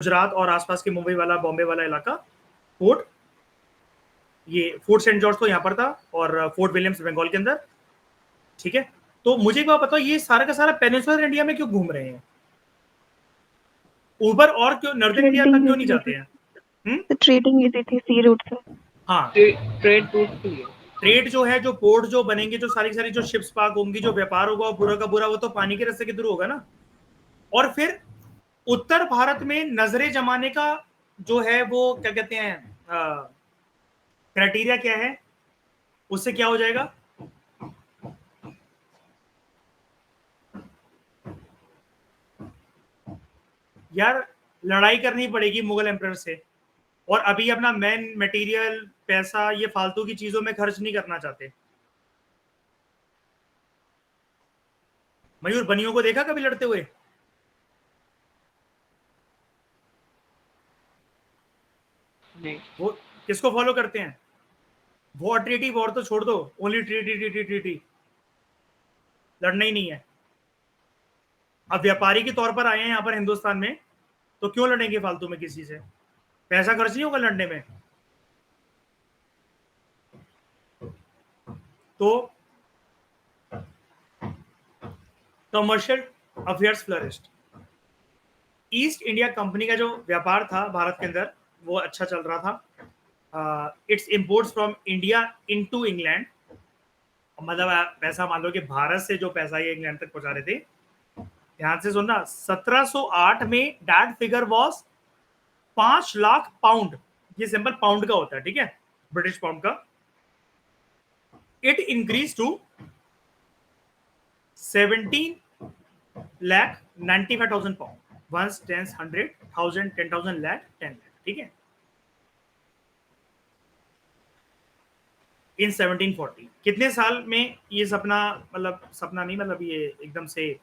गुजरात और आसपास के मुंबई वाला, बॉम्बे वाला इलाका, पोर्ट, ये फोर्ट सेंट जॉर्ज तो यहाँ पर था और फोर्ट विलियम्स बंगाल के अंदर, ठीक है। तो मुझे एक बात बताओ, ये सारा का सारा पेनिनसुलर इंडिया में क्यों घूम रहे हैं? ऊबर और क्यों नॉर्दर्न इंडिया तक क्यों नहीं जाते हैं? ट्रेडिंग इजी थी सी रूट से। हाँ, ट्रेड रूट के लिए ट्रेड जो है, जो पोर्ट जो बनेंगे, जो सारी सारी जो शिप्स पार्क होंगी, जो व्यापार होगा पूरा का पूरा, वो तो पानी के रास्ते के थ्रू होगा ना। और फिर उत्तर भारत में नजरें जमाने का जो है वो क्या कहते हैं, क्राइटेरिया क्या है, उससे क्या हो जाएगा? यार लड़ाई करनी पड़ेगी मुगल एम्पायर से, और अभी अपना मेन मटेरियल, पैसा, ये फालतू की चीजों में खर्च नहीं करना चाहते। मयूर, बनियों को देखा कभी लड़ते हुए? नहीं। वो किसको फॉलो करते हैं? वॉर, ट्रीटी, वॉर तो छोड़ दो, ओनली ट्रीटी ट्रीटी ट्रीटी, लड़ना ही नहीं है। अब व्यापारी के तौर पर आए हैं यहाँ पर हिंदुस्तान में, तो क्यों लड़ेंगे फालतू में किसी से? पैसा खर्च नहीं होगा लड़ने में। तो commercial affairs flourished. East India company का जो व्यापार था भारत के अंदर, वो अच्छा चल रहा था। It's imports from India into England, मतलब पैसा मान लो कि भारत से जो पैसा ये इंग्लैंड तक पहुंचा रहे थे। ध्यान से सुनना, 1708 में that figure was 5 lakh pound. ये सिंपल पाउंड का होता है, ठीक है, ब्रिटिश पाउंड का। It increase to 17,95,000 pound, 1 10 100 1000 10,000 lakh 10 lakh, ठीक है, इन 1740। कितने साल में ये सपना, मतलब सपना नहीं, मतलब ये एकदम से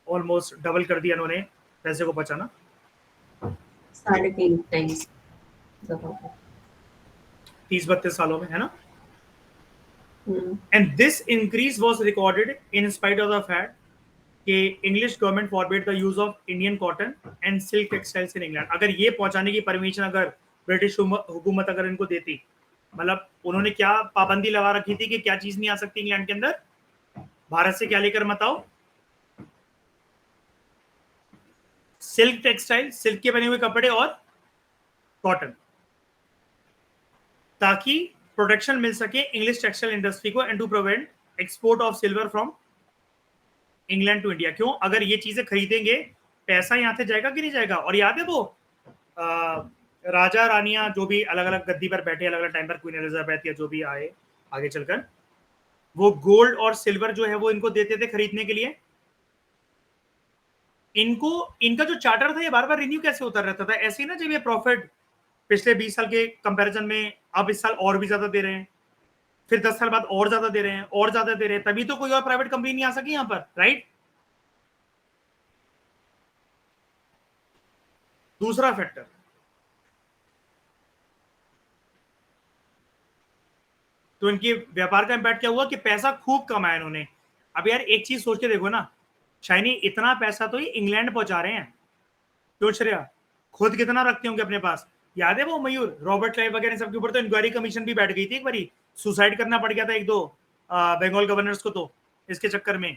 ऑलमोस्ट डबल कर दिया इन्होंने पैसे को बचाना? 3.5 टाइम्स 30-32 सालों में, है ना। And this increase was recorded in spite of the fact कि English government forbid the use of Indian cotton and silk textiles in England. अगर ये पहुंचाने की परमिशन अगर ब्रिटिश हुकूमत अगर इनको देती, मतलब उन्होंने क्या पाबंदी लगा रखी थी कि क्या चीज नहीं आ सकती इंग्लैंड के अंदर, भारत से क्या लेकर मत आओ, सिल्क टेक्सटाइल, सिल्क के बने हुए कपड़े और कॉटन, ताकि प्रोटेक्शन मिल सके इंग्लिश टेक्सटाइल इंडस्ट्री को, and to prevent export of silver from England to India. क्यों? अगर ये चीजें खरीदेंगे, पैसा यहां से जाएगा कि नहीं जाएगा? और याद है वो राजा रानियां जो भी अलग अलग गद्दी पर बैठे अलग अलग टाइम पर, क्वीन एलिजाबेथ या जो भी आए आगे चलकर, वो गोल्ड और सिल्वर जो है वो इनको देते थे खरीदने के लिए। इनको, इनका जो चार्टर था ये बार बार रिन्यू कैसे होता रहता था? ऐसे ही ना, जब ये प्रॉफिट पिछले 20 साल के कंपैरिजन में अब इस साल और भी ज्यादा दे रहे हैं, फिर 10 साल बाद और ज्यादा दे रहे हैं, और ज्यादा दे रहे हैं, तभी तो कोई और प्राइवेट कंपनी नहीं आ सकी यहां पर, राइट। दूसरा फैक्टर, तो इनके व्यापार का इंपैक्ट क्या हुआ कि पैसा खूब कमाया इन्होंने। अब यार एक चीज सोच के देखो ना, शाइनी, इतना पैसा तो ये इंग्लैंड पहुंचा रहे हैं, क्यों श्रेया? खुद कितना रखते होंगे अपने पास? याद है वो मयूर, रॉबर्ट क्लाइव वगैरह सबके ऊपर तो इंक्वायरी कमीशन भी बैठ गई थी एक बारी, सुसाइड करना पड़ गया था एक दो बंगाल गवर्नर्स को, तो इसके चक्कर में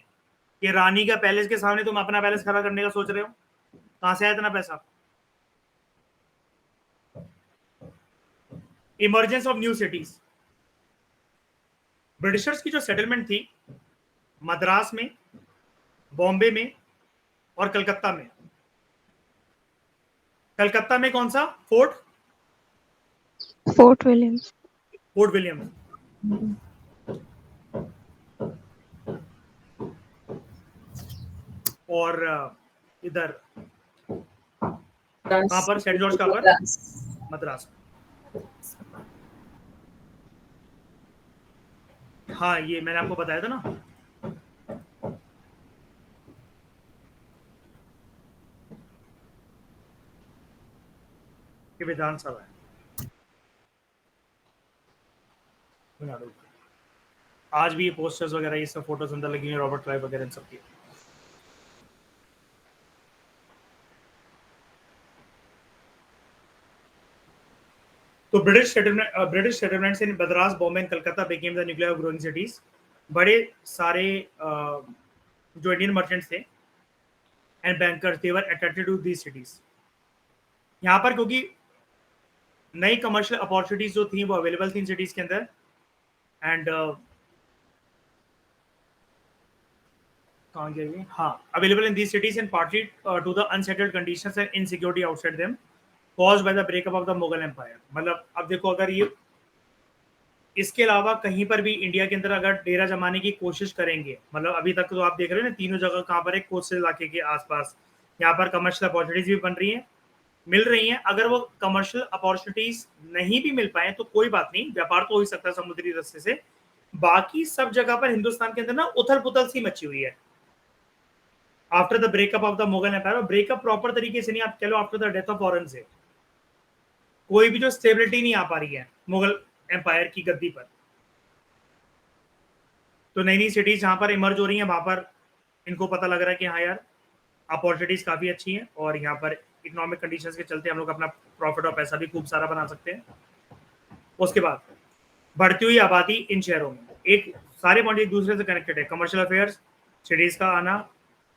कि रानी का पैलेस के सामने तुम अपना पैलेस खड़ा करने का सोच रहे हो, कहां से आया इतना पैसा? Emergence of new cities. Britishers की जो सेटलमेंट थी मद्रास में, बॉम्बे में और कलकत्ता में। कलकत्ता में कौन सा fort? Fort Williams. Fort Williams. और इधर कहां पर? सेंट जॉर्ज कहां पर? मद्रास। हाँ, ये मैंने आपको बताया था ना, कि विधानसभा है। आज भी ये पोस्टर्स वगैरह ये सब फोटोज अंदर लगी हुई है, रॉबर्ट क्लाइव वगैरह इन सब की। तो British settlements in Madras, Bombay and Calcutta became the nuclear growing cities. बड़े सारे जो इंडियन मर्चेंट्स थे and bankers they were attracted to these cities. यहाँ पर क्योंकि नई कमर्शियल अपॉर्चुनिटीज जो थी वो अवेलेबल थी इन सिटीज के अंदर, and available in these cities and partly to the unsettled conditions and insecurity outside them caused by the breakup of the Mughal empire. मतलब अब देखो, अगर ये इसके अलावा कहीं पर भी इंडिया के अंदर अगर डेरा जमाने की कोशिश करेंगे, मतलब अभी तक तो आप देख रहे हो ना तीनों जगह कहाँ पर एक कोस्टल इलाके के आसपास यहाँ पर कमर्शियल अपॉर्चुनिटीज भी बन रही हैं, मिल रही हैं। अगर वो कमर्शियल अपॉर्चुनिटीज नहीं भी मिल पाए तो कोई बात नहीं, व्यापार तो हो ही सकता है समुद्री रास्ते से। बाकी सब जगह पर हिंदुस्तान के अंदर ना उथल पुथल सी मची हुई है after the breakup of the Mughal empire. Breakup proper तरीके से नहीं, आप कह लो after the death of Aurangzeb कोई भी जो स्टेबिलिटी नहीं आ पा रही है मुगल एम्पायर की गद्दी पर। तो नई नई सिटीज जहां पर इमर्ज हो रही हैं वहां पर इनको पता लग रहा है कि हाँ यार अपॉर्चुनिटीज काफी अच्छी हैं और यहाँ पर इकोनॉमिक कंडीशंस के चलते हम लोग अपना प्रॉफिट और पैसा भी खूब सारा बना सकते हैं। उसके बाद बढ़ती हुई आबादी इन शहरों में, एक सारे पॉइंट एक दूसरे से कनेक्टेड है, कमर्शियल अफेयर्स, सिटीज का आना,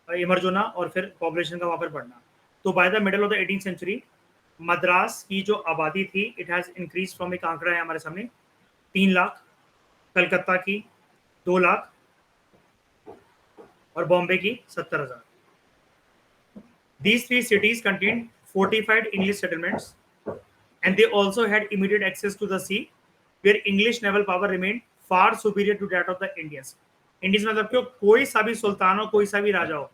इमर्ज होना और फिर पॉपुलेशन का वहां पर बढ़ना। तो by the middle of the 18th century Madras की जो आबादी थी इट हैज इंक्रीज फ्रॉम, एक आंकड़ा है हमारे सामने 3 लाख, कलकत्ता की 2 लाख और बॉम्बे की 70,000। These 3 cities contained fortified English settlements and they also had immediate access to the sea where English naval power remained far superior to that of the Indians। Indians मतलब क्यों, कोई सा भी सुल्तान हो, कोई सा भी राजा हो,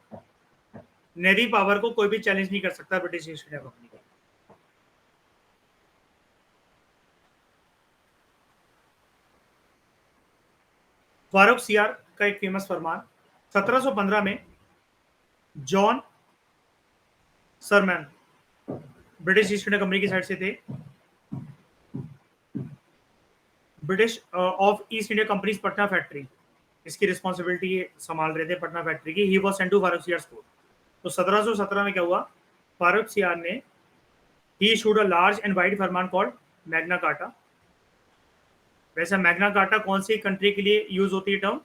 नेवी पावर को कोई भी चैलेंज नहीं कर सकता ब्रिटिश ईस्ट इंडिया कंपनी का। फारूक सियार का एक फेमस फरमान 1715 में John Surman British East India company की साइड से थे, British of East India company Patna factory, इसकी रिस्पॉन्सिबिलिटी संभाल रहे थे पटना फैक्ट्री की। He was sent to Farrukhsiyar school. तो 1717 में क्या हुआ, फारूक सियार ने he issued a large and wide farman called Magna Carta. वैसे मैग्ना कार्टा कौन सी कंट्री के लिए यूज होती है term?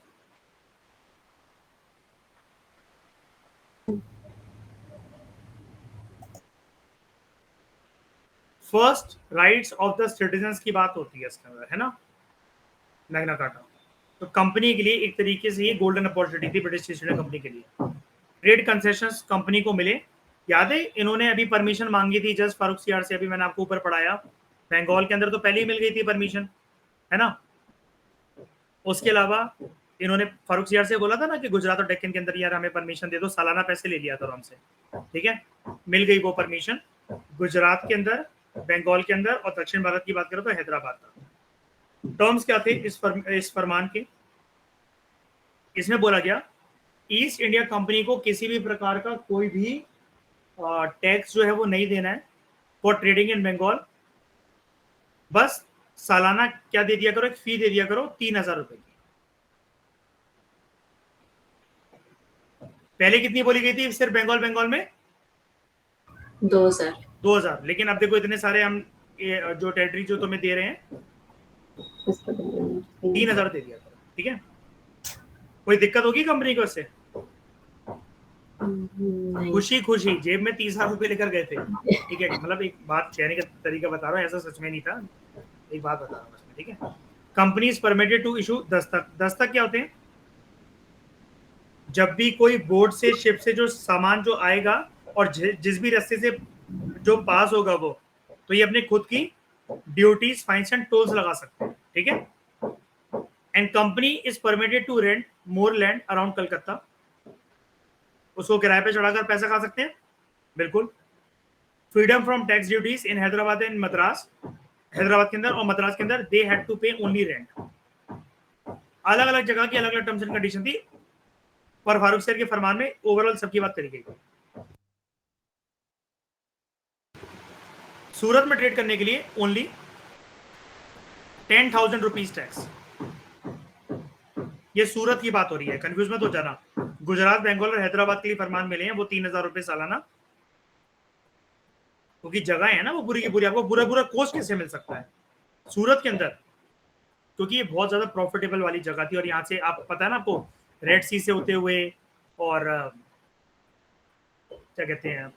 First rights of the citizens की बात होती है इसके अंदर, है ना, मैग्ना कार्टा। तो कंपनी के लिए एक तरीके से ये गोल्डन अपॉर्चुनिटी थी ब्रिटिश ईस्ट इंडिया कंपनी के लिए। ट्रेड कंसेशंस कंपनी को मिले, याद है इन्होंने अभी परमिशन मांगी थी जस्ट फारूक सियार से, अभी मैंने आपको ऊपर पढ़ाया, बंगाल के अंदर तो पहले ही मिल गई थी परमिशन, है ना। उसके अलावा इन्होंने फारूक सियार से बोला था ना कि गुजरात और डेक्कन के अंदर यार हमें परमिशन दे दो, सालाना पैसे ले लिया था हमसे, ठीक है, मिल गई वो परमिशन। गुजरात के अंदर, बंगाल के अंदर और दक्षिण भारत की बात करो तो हैदराबाद का। टर्म्स क्या थे इस फरमान के? इसमें बोला गया ईस्ट इंडिया कंपनी को किसी भी प्रकार का कोई भी टैक्स जो है वो नहीं देना है फॉर ट्रेडिंग इन बंगाल। बस सालाना क्या दे दिया करो, एक फी दे दिया करो 3,000 रुपए की। पहले कितनी बोली गई थी सिर्फ बंगाल में? 2,000। लेकिन अब देखो इतने सारे हम जो टेरिटरी जो तुम्हें दे रहे हैं 3,000 दे दिया करो, ठीक है। कोई दिक्कत होगी कंपनी को इससे? खुशी खुशी जेब में 30,000 रुपए लेकर गए थे, ठीक है। मतलब एक बात कहने का तरीका बता रहा हूँ, ऐसा सच में नहीं था, एक बात बता रहा हूँ उसमें, ठीक है। Company is permitted to issue dastak. दस्तक क्या होते हैं? जब भी कोई बोर्ड से, शिप से जो सामान जो आएगा और जिस भी रास्ते से जो पास होगा वो, तो ये अपने खुद की ड्यूटीज, फाइन्स एंड टोल्स लगा सकते हैं, ठीक है। And company is permitted to rent more land around Calcutta. उसको किराए पे चढ़ाकर पैसा खा सकते हैं, बिल्कुल। Freedom from tax duties in Hyderabad and Madras, Hyderabad के अंदर और मद्रास के अंदर they had to pay only rent. अलग अलग जगह की अलग अलग टर्म्स एंड कंडीशन थी, पर फारूक सियार के फरमान में ओवरऑल सबकी बात करी गई। सूरत में ट्रेड करने के लिए ओनली 10,000 रुपीज टैक्स। ये सूरत की बात हो रही है, कंफ्यूज मत हो जाना। गुजरात, बंगाल और हैदराबाद के लिए फरमान मिले हैं वो 3,000 रुपए सालाना, क्योंकि जगह है ना वो पूरी की पूरी, आपको पूरा पूरा कोस्ट कैसे मिल सकता है, सूरत के अंदर, क्योंकि ये बहुत ज़्यादा प्रॉफिटेबल वाली जगह थी, और यहाँ से आप पता है ना आपको, रेड सी से होते हुए और क्या कहते हैं,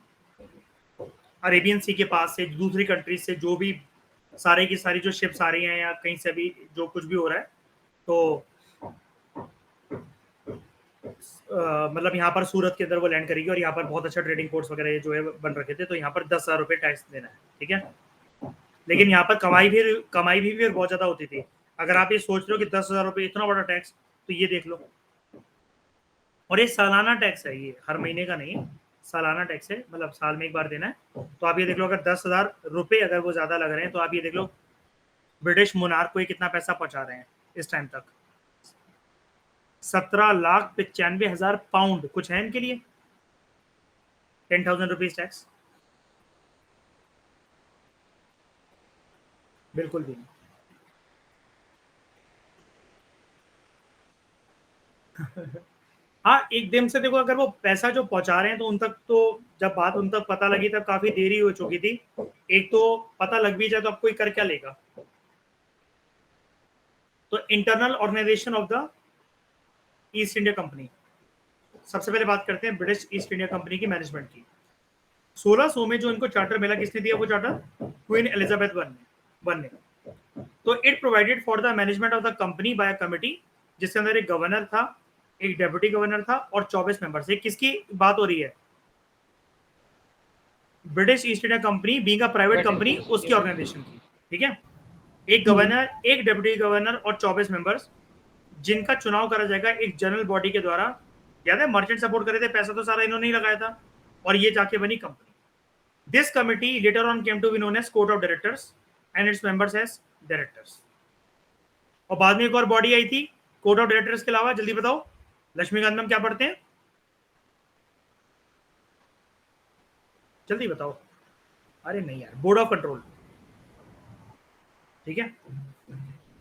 अरेबियन सी के पास से दूसरी कंट्री से जो भी सारे की सारी जो शिप्स आ रही हैं या कहीं से भी जो कुछ भी हो रहा है, तो मतलब यहाँ पर सूरत के अंदर वो लैंड करेगी, और यहाँ पर बहुत अच्छा ट्रेडिंग पोर्ट्स वगैरह जो है बन रखे थे, तो यहाँ पर 10,000 रुपये टैक्स देना है, ठीक है। लेकिन यहाँ पर कमाई भी फिर बहुत ज़्यादा होती थी। अगर आप ये सोच रहे हो कि 10,000 रुपये इतना बड़ा टैक्स, तो ये देख लो, और ये सालाना टैक्स है, ये हर महीने का नहीं है, सालाना टैक्स है, मतलब साल में एक बार देना है। तो आप ये देख लो, अगर 10,000 रुपये अगर वो ज़्यादा लग रहे हैं, तो आप ये देख लो ब्रिटिश मोनार्क को ये कितना पैसा पहुंचा रहे हैं इस टाइम तक। 17,95,000 पाउंड कुछ है इनके लिए, 10,000 रुपीज टैक्स, बिल्कुल भी नहीं। हाँ, एकदम से देखो, अगर वो पैसा जो पहुंचा रहे हैं, तो उन तक तो जब बात उन तक पता लगी तब काफी देरी हो चुकी थी। एक तो पता लग भी जाए तो अब कोई कर क्या लेगा। तो internal organisation of the East India company, सबसे पहले बात करते हैं ब्रिटिश ईस्ट इंडिया कंपनी की मैनेजमेंट की। 1600 में जो इनको चार्टर मिला, किसने दिया वो चार्टर? क्वीन एलिजाबेथ वन ने। तो it provided for the management of the company by a committee, जिसके अंदर एक गवर्नर था, एक डेप्यूटी गवर्नर था और 24 मेंबर्स। ये किसकी बात हो रही है? British East India company being a private company, उसकी ऑर्गेनाइजेशन की, ठीक है। एक गवर्नर, एक डेप्यूटी गवर्नर और 24 मेंबर्स, जिनका चुनाव करा जाएगा एक जनरल बॉडी के द्वारा। याद है, मर्चेंट सपोर्ट करे थे, पैसा तो सारा इन्होंने ही लगाया था, और ये जाके बनी company. This committee later on came to be known as court of directors and its members as directors. और बाद में एक और बॉडी आई थी कोर्ट ऑफ डायरेक्टर्स के अलावा, जल्दी बताओ लक्ष्मीकांत में क्या पढ़ते हैं, जल्दी बताओ। अरे नहीं यार, बोर्ड ऑफ कंट्रोल, ठीक है।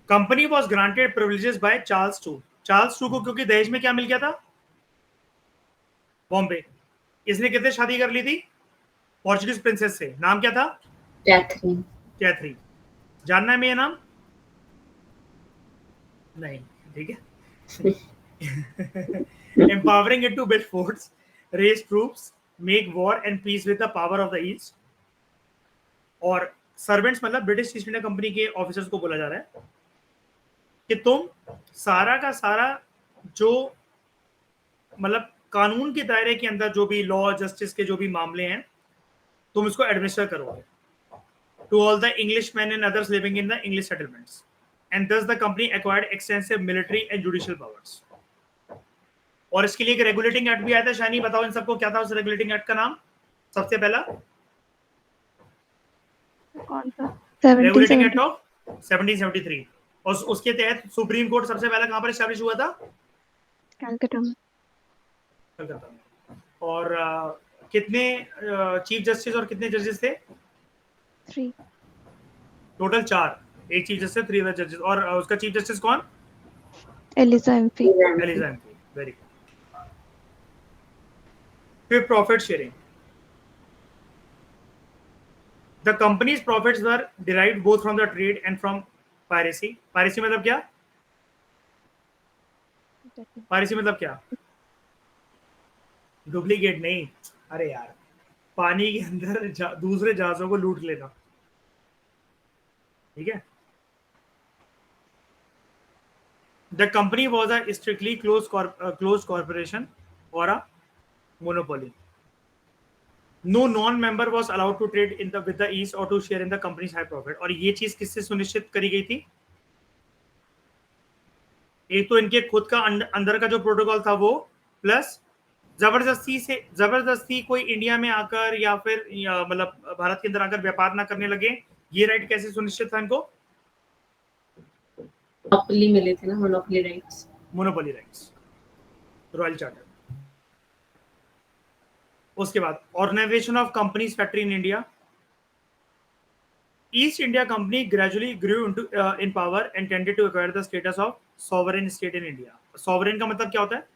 Company was granted privileges by Charles to. Charles to को क्योंकि दहेज में क्या मिल गया था? बॉम्बे। इसने कितने शादी कर ली थी? पोर्चुगीज प्रिंसेस से। नाम क्या था? कैथरीन। कैथरीन। जानना है मेरा नाम? नहीं, ठीक है। Empowering it to build forts, raise troops, make war and peace with the power of the east। और सर्वेंट्स मतलब ब्रिटिश ईस्ट इंडिया कंपनी के ऑफिसर्स को बोला जा रहा है कि तुम सारा का सारा जो मतलब कानून के दायरे के अंदर जो भी लॉ जस्टिस के जो भी मामले हैं, तुम इसको एडमिनिस्टर करोगे to all the English man and others living in the English settlements, and thus the company acquired extensive military and judicial powers. और इसके लिए एक रेगुलेटिंग एक्ट भी आया था। शानी बताओ इन सबको क्या था उस रेगुलेटिंग एक्ट का नाम? सबसे पहला कौन सा? रेगुलेटिंग एक्ट 1770 ऑफ 1773, और उसके तहत सुप्रीम कोर्ट सबसे पहला कहां पर एस्टैब्लिश हुआ था? कलकत्ता में। कलकत्ता में। और कितने चीफ जस्टिस और कितने जजेस थे? 3। टोटल 4, एक चीफ जस्टिस, 3 अदर जजेस। और उसका चीफ जस्टिस कौन? Elijah Impey. Elijah Impey, very good. फिर profit sharing. The company's profits were derived both from the trade and from piracy। Piracy मतलब क्या? Piracy मतलब क्या? डुप्लीकेट नहीं, अरे यार, पानी के अंदर दूसरे जहाजों को लूट लेना, ठीक है। The company was a strictly closed corporation or a monopoly। No non-member was allowed to trade with the East or to share in the company's high profit। और ये चीज किससे सुनिश्चित करी गई थी? एक तो इनके खुद का अंदर का जो प्रोटोकॉल था वो, प्लस जबरदस्ती कोई इंडिया में आकर या फिर मतलब भारत के अंदर आकर व्यापार ना करने लगे। ये राइट कैसे सुनिश्चित था इनको? मोनोपोली मिले थे ना, monopoly rights. Monopoly rights, royal charter. उसके बाद organisation of companies factory in India. East India company gradually grew in power and tended to acquire the status of sovereign state in India. Sovereign का मतलब क्या होता है?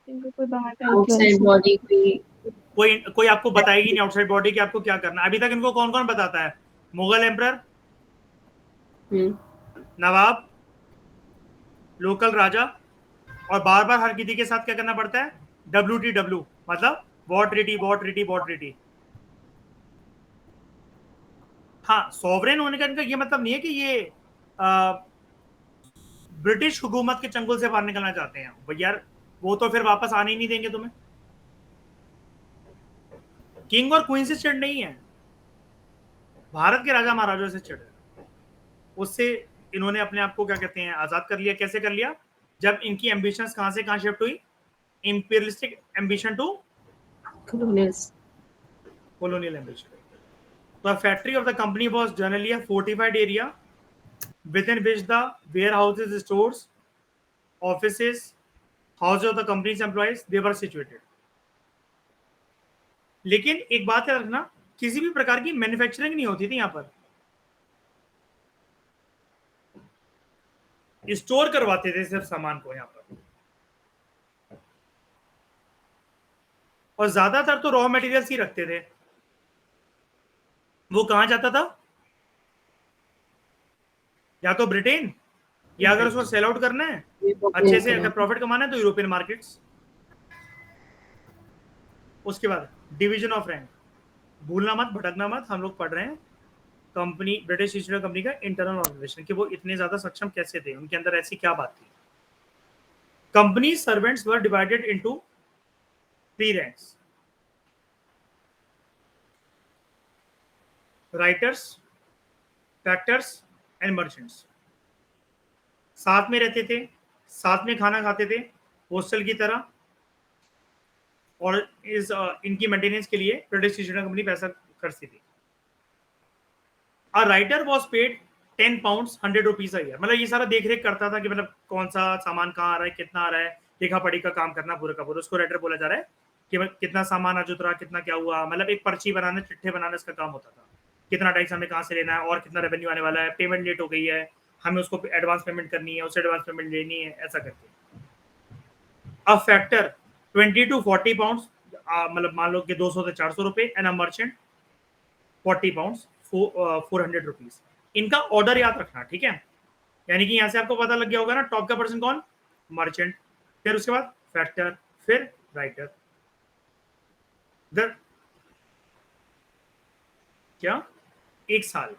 इनको कोई बाहर का आउटसाइड influence बॉडी कोई आपको बताएगी नहीं आउटसाइड बॉडी कि आपको क्या करना है। अभी तक इनको कौन कौन बताता है? मुगल एम्परर, हम्म, नवाब, लोकल राजा, और बार बार हर किसी के साथ क्या करना पड़ता है, WTW, मतलब war treaty, war treaty, war treaty. हाँ, सॉवरेन होने का इनका ये मतलब नहीं है कि ये ब्रिटिश हुकूमत के चंगुल से बाहर निकलना चाहते हैं भैया, वो तो फिर वापस आने ही नहीं देंगे तुम्हें। किंग और क्वीन से चिढ़ नहीं है, भारत के राजा महाराजों से चिढ़ है। उससे इन्होंने अपने आप को क्या कहते हैं, आजाद कर लिया। कैसे कर लिया, जब इनकी एम्बिशंस कहां से कहां शिफ्ट हुई, imperialistic ambition to colonials. colonial ambition. The factory of the company was generally a fortified area within which the warehouses, stores, offices, houses of the company's employees, they were situated. लेकिन एक बात याद रखना, किसी भी प्रकार की मैन्युफैक्चरिंग नहीं होती थी यहाँ पर, स्टोर करवाते थे सिर्फ सामान को यहाँ पर। और ज्यादातर तो रॉ मटेरियल्स ही रखते थे। वो कहां जाता था, या तो ब्रिटेन, या अगर उसको सेल आउट करना है अच्छे से, अगर प्रॉफिट कमाना है तो यूरोपियन मार्केट्स। उसके बाद डिवीजन ऑफ रैंक, भूलना मत, भटकना मत, हम लोग पढ़ रहे हैं company, British East India company का इंटरनल ऑर्गेनाइजेशन, कि वो इतने ज्यादा सक्षम कैसे थे, उनके अंदर ऐसी क्या बात थी। Company servants were divided into 3 ranks, writers, factors and merchants. साथ में रहते थे, साथ में खाना खाते थे, हॉस्टल की तरह, और इस इनकी मेंटेनेंस के लिए ब्रिटिश ईस्ट इंडिया कंपनी पैसा खर्चती थी। A writer was paid 10 pounds 100 rupees a year, मतलब ये सारा देख रेख करता था कि मतलब कौन सा सामान कहाँ आ रहा है, कितना आ रहा है, लिखा पढ़ी का काम करना पूरा का पूरा, उसको राइटर बोला जा रहा है कि कितना सामान आज उतरा, कितना क्या हुआ, मतलब एक पर्ची बनाना, चिट्ठे बनाना इसका काम होता था। कितना टैक्स हमें कहाँ से लेना है, और कितना रेवेन्यू आने वाला है, पेमेंट लेट हो गई है, हमें उसको एडवांस पेमेंट करनी है, उससे एडवांस पेमेंट लेनी है, ऐसा करके। अ फैक्टर 20 to 40 पाउंड्स, मतलब मान लो कि 200 से 400 रुपए, and a merchant 40 pounds 400 rupees. इनका ऑर्डर याद रखना, ठीक है, यानी कि यहां से आपको पता लग गया होगा ना, टॉप का पर्सन कौन, मर्चेंट, फिर उसके बाद फैक्टर, फिर राइटर। क्या 1 साल,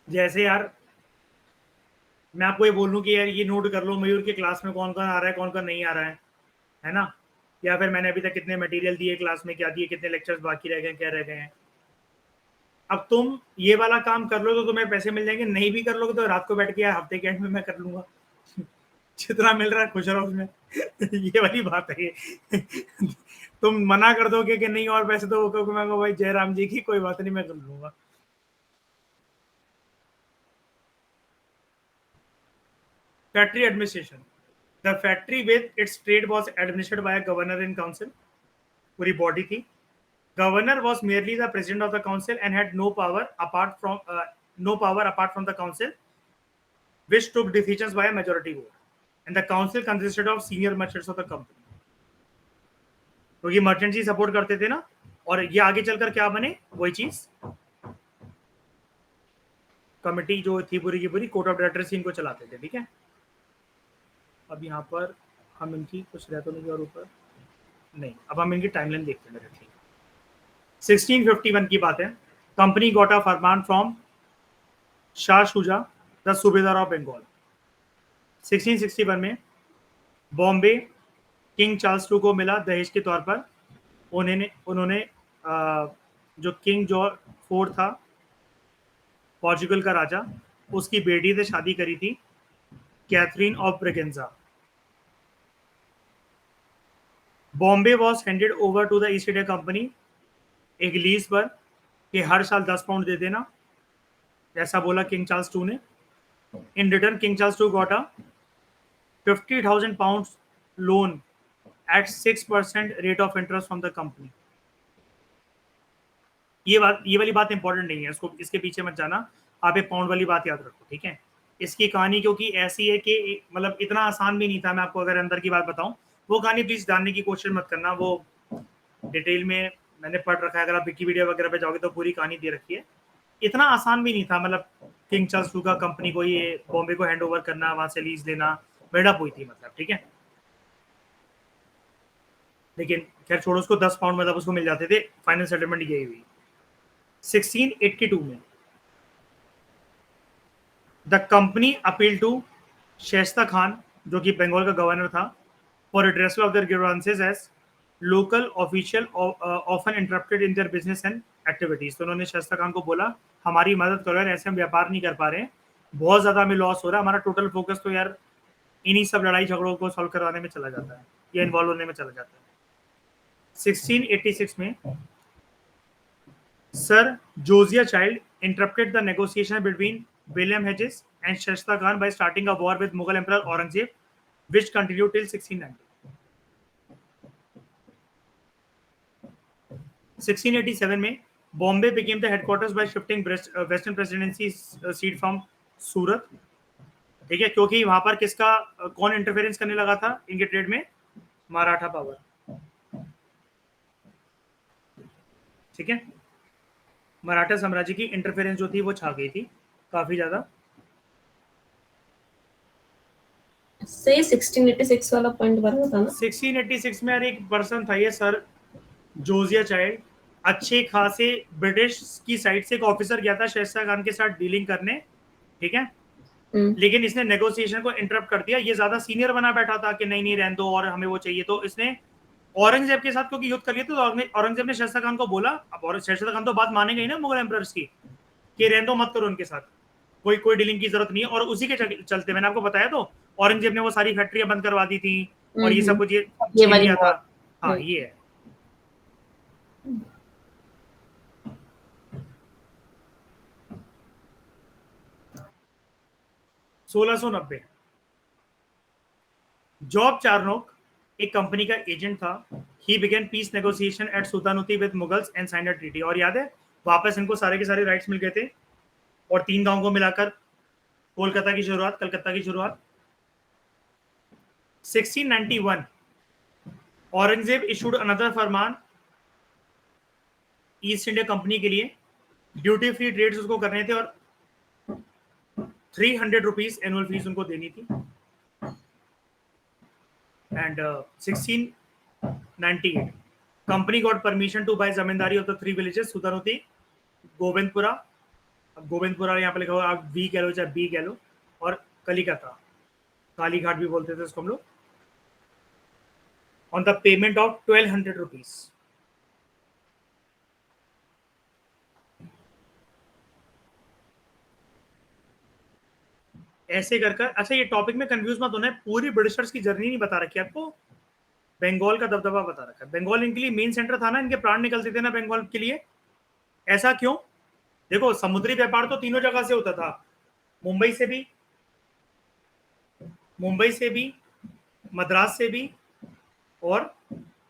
जैसे यार मैं आपको ये बोल लूं कि यार ये नोट कर लो मयूर के क्लास में कौन कौन आ रहा है, कौन कौन नहीं आ रहा है ना, या फिर मैंने अभी तक कितने मटेरियल दिए क्लास में, क्या दिए, कितने लेक्चर्स बाकी रह गए, क्या रह गए हैं। अब तुम ये वाला काम कर लो तो तुम्हें पैसे मिल जाएंगे, नहीं भी कर लोगे तो रात को बैठ के यार हफ्ते के एंड में मैं कर लूंगा, जितना मिल रहा है खुश रहो उसमें। ये वाली बात है ये। तुम मना कर दोगे कि नहीं और पैसे तो वो मैं भाई जयराम जी की कोई बात नहीं, मैं कर लूंगा। Factory administration, the factory with its trade was administered by a governor in council, पूरी बॉडी थी। Governor was merely the president of the council and had no power apart from the council, which took decisions by a majority vote. And the council consisted of senior merchants of the company. तो ये merchants ही support करते थे ना, और ये आगे चलकर क्या बने, वही चीज, कमिटी जो थी पूरी की पूरी, कोर्ट ऑफ डायरेक्टर्स इनको चलाते थे, ठीक है। अब यहाँ पर हम इनकी कुछ रह तो नहीं, और ऊपर नहीं, अब हम इनकी टाइमलाइन देखते हैं डायरेक्टली। 1651 की बात है, company got a Farman from Shah Shuja the सूबेदार ऑफ बंगाल। 1661 में बॉम्बे किंग चार्ल्स टू को मिला दहेज के तौर पर। उन्होंने जो किंग जॉर्ज फोर्थ था, पोर्चुगल का राजा, उसकी बेटी से शादी करी थी, Catherine of Braganza. Bombay was handed over to the East India company एक लीज पर, कि हर साल 10 पाउंड दे देना, ऐसा बोला किंग चार्ल्स टू ने। In return king Charles to got a 50,000 pounds loan eight 6% rate of interest from the company. ये वाली बात इंपॉर्टेंट नहीं है, इसको इसके पीछे मत जाना, आप एक पाउंड वाली बात याद रखो, ठीक है। इसकी कहानी क्योंकि ऐसी है कि मतलब इतना आसान भी नहीं था, मैं आपको अगर अंदर की बात बताऊं, वो कहानी प्लीज जानने की कोशिश मत करना, वो डिटेल में मैंने पढ़ रखा है, अगर आप विकिपीडिया वगैरह पे जाओगे तो पूरी कहानी दे रखी है। इतना आसान भी नहीं था, मतलब किंग चार्ल्स टू का कंपनी को ये बॉम्बे को हैंड ओवर करना, वहां से लीज लेना, मेडअप हुई थी मतलब, ठीक है। लेकिन खैर छोड़ो उसको, 10 पाउंड मतलब उसको मिल जाते थे, फाइनल सेटलमेंट यही हुई 1682 में। The company appeal to Shaista Khan, जो कि बंगाल का गवर्नर था, for redressal of their grievances as local official often interrupted in their business and activities. तो उन्होंने शाइस्ता खान को बोला हमारी मदद करो यार, ऐसे हम व्यापार नहीं कर पा रहे हैं, बहुत ज्यादा हमें लॉस हो रहा है, हमारा टोटल फोकस तो यार इन्हीं सब लड़ाई झगड़ों को सॉल्व करवाने में चला जाता है या इन्वॉल्व होने में चला जाता है। 1686 में sir Josiah Child interrupted the negotiation between William Hedges and Shaista Khan by starting a war with Mughal emperor Aurangzeb which continued till 1690। 1687 में Bombay became the headquarters by shifting western presidency seat from सूरत, ठीक है, क्योंकि वहां पर किसका कौन इंटरफेरेंस करने लगा था इनके ट्रेड में, मराठा पावर, ठीक है। मराठा साम्राज्य की इंटरफेरेंस जो थी वो छा गई थी काफी ज्यादा। से 1686 वाला पॉइंट बना था ना। 1686 में एक पर्सन था ये सर जोसिया चाइल्ड, अच्छे खासे ब्रिटिश की साइड से एक ऑफिसर गया था शाइस्ता खान के साथ डीलिंग करने, ठीक है, लेकिन इसने नेगोशिएशन को इंटरप्ट कर दिया। ये ज्यादा सीनियर बना बैठा था कि नहीं नहीं रहने दो और हमें वो चाहिए, तो इसने औरंगजेब के साथ क्योंकि युद्ध कर लिया, तो औरंगजेब ने शाइस्ता खान को बोला, अब शाइस्ता खान तो बात मानेगा ही ना मुगल एम्परर्स की, कि रहने दो मत करो उनके साथ, कोई कोई डीलिंग की जरूरत नहीं है। और उसी के चलते मैंने आपको बताया तो औरंगजेब ने वो सारी फैक्ट्रियां बंद करवा दी थी और ये सब कुछ ये छीन लिया था। हाँ ये है। $1690 जॉब चार्नोक एक कंपनी का एजेंट था। He began peace negotiation at Sutanuti with Mughals and signed a treaty. और याद है वापस इनको सारे के सारे राइट्स मिल गए थे और 3 गांव को मिलाकर कोलकाता की शुरुआत, कलकत्ता की शुरुआत। 1691 औरंगजेब इशूड अनदर फरमान ईस्ट इंडिया कंपनी के लिए, ड्यूटी फ्री ट्रेड्स उसको करने थे और 300 रुपीज एनुअल फीस उनको देनी थी। And 1698 company got permission to buy zamindari of the 3 villages Sutanuti, Govindpura, अब गोविंदपुरा यहाँ पे लिखा हुआ, आप वी कह लो चाहे बी कह लो, और कलिकता, कालीघाट भी बोलते थे इसको हम लोग, on the payment of 1200 rupees. ऐसे कर अच्छा ये टॉपिक में कंफ्यूज मत होना है, पूरी ब्रिटिशर्स की जर्नी नहीं बता रखी आपको, बंगाल का दबदबा बता रखा है। बंगाल इनके लिए मेन सेंटर था ना, इनके प्राण निकलते थे ना बंगाल के लिए। ऐसा क्यों? देखो समुद्री व्यापार तो तीनों जगह से होता था, मुंबई से भी, मद्रास से भी और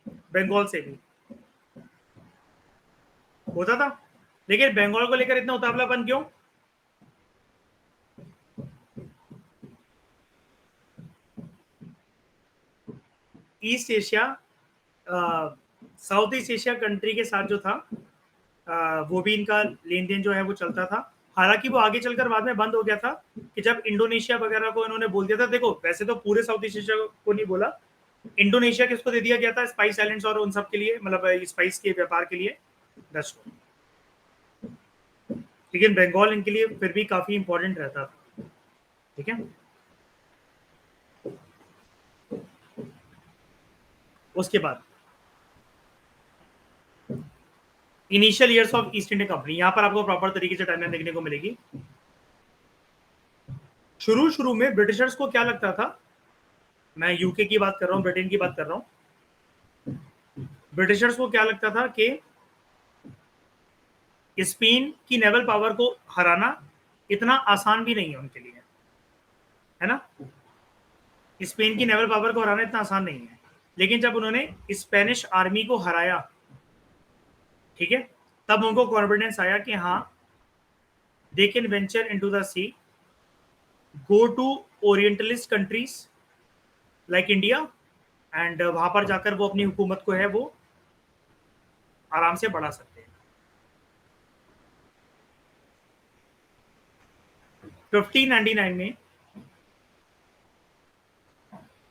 बंगाल से भी होता था। लेकिन बंगाल को लेकर इतना उतावलापन क्यों? East Asia, south east Asia country के साथ जो था वो भी इनका लेन देन जो है वो चलता था। हालांकि वो आगे चलकर बाद में बंद हो गया था कि जब इंडोनेशिया वगैरह को इन्होंने बोल दिया था। देखो वैसे तो पूरे साउथ ईस्ट एशिया को नहीं बोला, इंडोनेशिया किसको दे दिया गया था, स्पाइस आइलैंड्स और उन सब के लिए, मतलब स्पाइस के व्यापार के लिए दस को। लेकिन बंगाल इनके लिए फिर भी काफी इंपॉर्टेंट रहता था, ठीक है। उसके बाद initial years of East India company, यहां पर आपको प्रॉपर तरीके से टाइमलाइन देखने को मिलेगी। शुरू में ब्रिटिशर्स को क्या लगता था, मैं यूके की बात कर रहा हूं, ब्रिटेन की बात कर रहा हूं, ब्रिटिशर्स को क्या लगता था कि स्पेन की नेवल पावर को हराना इतना आसान भी नहीं है उनके लिए, है ना। स्पेन की नेवल पावर को हराना इतना आसान नहीं है। लेकिन जब उन्होंने स्पेनिश आर्मी को हराया, ठीक है, तब उनको कॉन्फिडेंस आया कि हाँ they can venture into the sea, go to orientalist countries like India, and वहां पर जाकर वो अपनी हुकूमत को है वो आराम से बढ़ा सकते हैं। 1599 में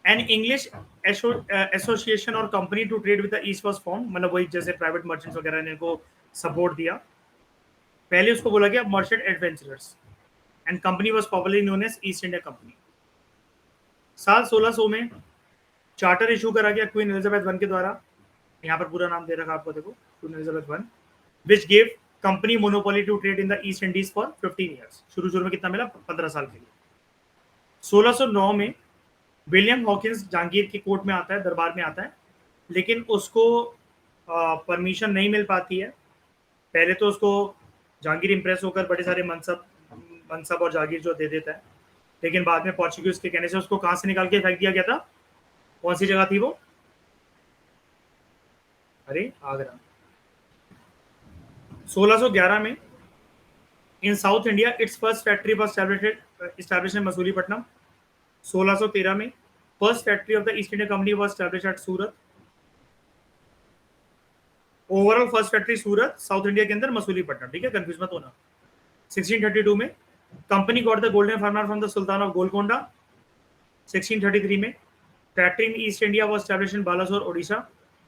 एन इंग्लिश एसोसिएशन और company to trade with the east was form, मतलब वही जैसे प्राइवेट मर्चेंट्स वगैरह ने इनको सपोर्ट दिया। पहले उसको बोला गया merchant adventurers and company was popularly known as East India company. साल 1600 में चार्टर इशू करा गया क्वीन एलिजाबेथ वन के द्वारा, यहाँ पर पूरा नाम दे रखा आपको, देखो Queen Elizabeth one, which gave company monopoly to trade in the East Indies for 15 years. शुरू में कितना मिला? 15 साल के लिए। 1609 में विलियम हॉकिंस जहांगीर की कोर्ट में आता है, दरबार में आता है, लेकिन उसको परमिशन नहीं मिल पाती है। पहले तो उसको जहांगीर इंप्रेस होकर बड़े सारे मनसब और जागीर जो दे देता है, लेकिन बाद में पोर्चुगीज के कहने से उसको कहाँ से निकाल के फेंक दिया गया था? कौन सी जगह थी वो? अरे आगरा। 1611 में in south India its first factory was established in Masulipatnam. 1613 में first factory of the East India company was established at Surat. Overall first factory Surat, south India के अंदर मसूलीपट्टनम, ठीक है, कंफ्यूज मत होना। 1632 में company got the golden former from the sultan of Golconda. 1633 में factory in East India was established in Balasore, Odisha.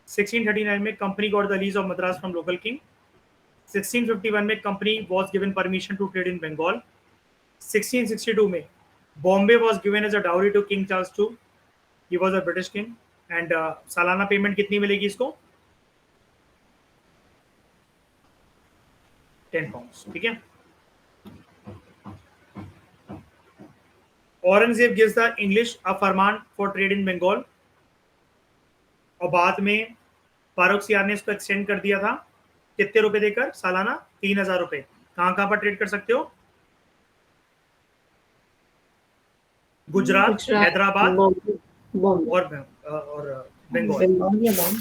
1639 में company got the lease of Madras from local king. 1651 में company was given permission to trade in Bengal. 1662 में Bombay was given as a dowry to king Charles II, he was a British king. And सालाना payment कितनी मिलेगी इसको? 10 pounds, ठीक है। Aurangzeb gives the English a farman for trade in Bengal, और बाद में फारूक सियार ने इसको एक्सटेंड कर दिया था कितने रुपए देकर? सालाना 3000 रुपए। कहां पर ट्रेड कर सकते हो? गुजरात, हैदराबाद बॉम्बे और बंगाल। बंगाल या Bombay.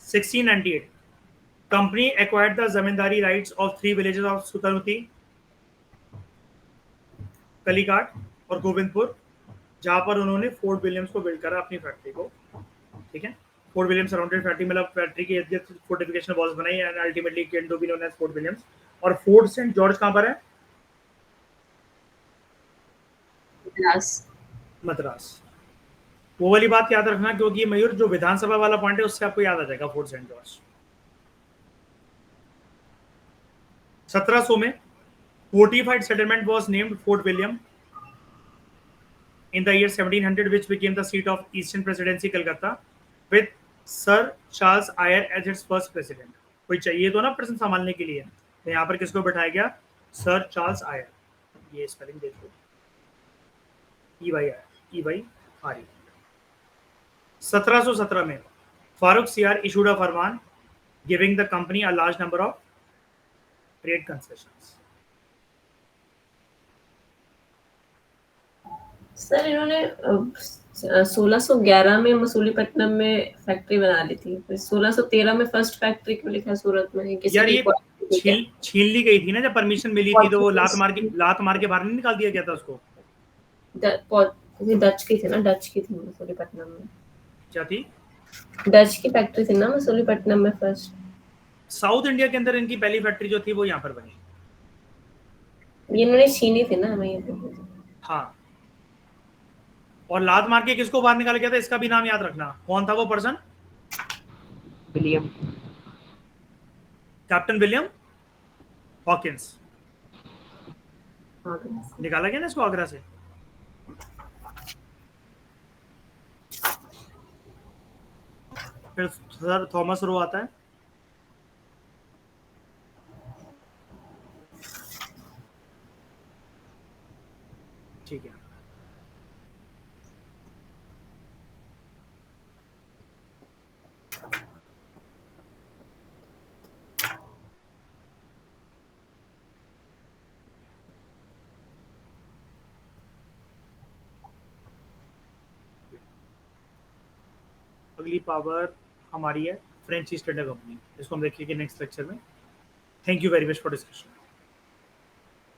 1698 company acquired the zamindari rights of 3 villages of Sutanuti, Kalikata और गोविंदपुर, जहां पर उन्होंने फोर्ट विलियम्स को बिल्ड करा अपनी फैक्ट्री को, ठीक है। फोर्ट विलियम्स सराउंडेड फैक्ट्री, मतलब फैक्ट्री की फोर्टिफिकेशन वॉल्स बनाई and ultimately came to be known as Fort Williams. और फोर्ट सेंट जॉर्ज कहां पर है? मद्रास। वो वाली बात याद रखना, क्योंकि मयूर जो विधानसभा वाला पॉइंट है उससे आपको याद आ जाएगा फोर्ट सेंट जॉर्ज। 1700 में fortified settlement was named Fort William in the year 1700, which became the seat of Eastern Presidency, Calcutta, with Sir Charles Eyre as its first president. कोई चाहिए तो ना प्रश्न संभालने के लिए, तो यहाँ पर किसको बैठाया गया? Sir Charles Eyre. ये स्पेलिंग देखो, EYR। 1717 में फारूक सियार issued a Farman giving the company a large number of trade concessions. Sir इन्होंने 1611 में मसूलीपट्टनम में फैक्ट्री बना ली थी, फिर 1613 में फर्स्ट फैक्ट्री क्यों लिखा सूरत में? यार ये छीन ली गई थी ना जब परमिशन मिली थी, तो वो लात मार के बाहर नहीं निकाल दिया गया था उसको। डच की थी ना, डच की थी मसूलीपट्टनम में। क्या थी? डच की फैक्ट्री थी ना मसूलीपट्टनम में फर्स्ट। साउथ इंडिया के अंदर इनकी पहली फैक्ट्री जो थी वो यहाँ पर बनी। ये इन्होंने छीनी थी ना हमें ये तो। हाँ, और लात मार के किसको बाहर निकाला गया था इसका भी नाम याद रखना। कौन था वो person? William, captain William Hawkins. हाँ, निकाला गया ना इसको आगरा से। फिर सर थॉमस रो आता है। ठीक है, अगली पावर हमारी है फ्रेंच ईस्ट इंडिया कंपनी, इसको हम देखेंगे नेक्स्ट लेक्चर में। Thank you very much for discussion.